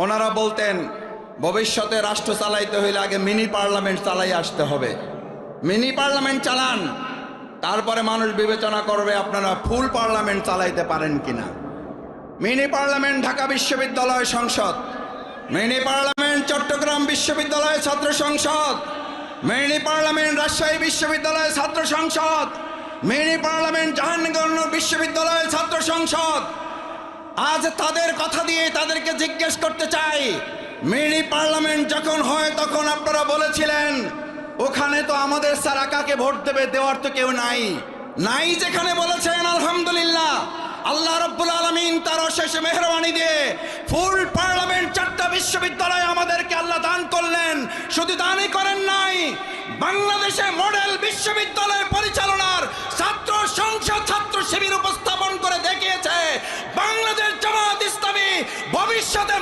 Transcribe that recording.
ওনারা বলতেন ভবিষ্যতে রাষ্ট্র চালাইতে হইলে আগে মিনি পার্লামেন্ট চালাই আসতে হবে। মিনি পার্লামেন্ট চালান, তারপরে মানুষ বিবেচনা করবে আপনারা ফুল পার্লামেন্ট চালাইতে পারেন কিনা। মিনি পার্লামেন্ট ঢাকা বিশ্ববিদ্যালয় সংসদ, মিনি পার্লামেন্ট চট্টগ্রাম বিশ্ববিদ্যালয় ছাত্র সংসদ, মিনি পার্লামেন্ট রাজশাহী বিশ্ববিদ্যালয় ছাত্র সংসদ, মিনি পার্লামেন্ট জাহাঙ্গীরনগর বিশ্ববিদ্যালয় ছাত্র সংসদ। আজ তাদের কথা দিয়ে তাদেরকে জিজ্ঞেস করতে চাই, মিনি পার্লামেন্ট যখন হয় তখন আপনারা বলেছিলেন ওখানে তো আমাদের ছাড়া কাকে ভোট দেবে, দেওয়ার তো কেউ নাই। নাই যেখানে বলেছেন, আলহামদুলিল্লাহ আল্লাহ রাব্বুল আলামিন তার অশেষ মেহেরবানি দিয়ে ফুল পার্লামেন্ট 4টা বিশ্ববিদ্যালয় আমাদেরকে আল্লাহ দান করলেন। শুধু দানই করেন নাই, বাংলাদেশে মডেল বিশ্ববিদ্যালয় পরিচালনার ছাত্র সংসদ ছাত্র শিবির উপস্থাপন করে দেখিয়েছে বাংলাদেশ জামাত ইসলামী ভবিষ্যতে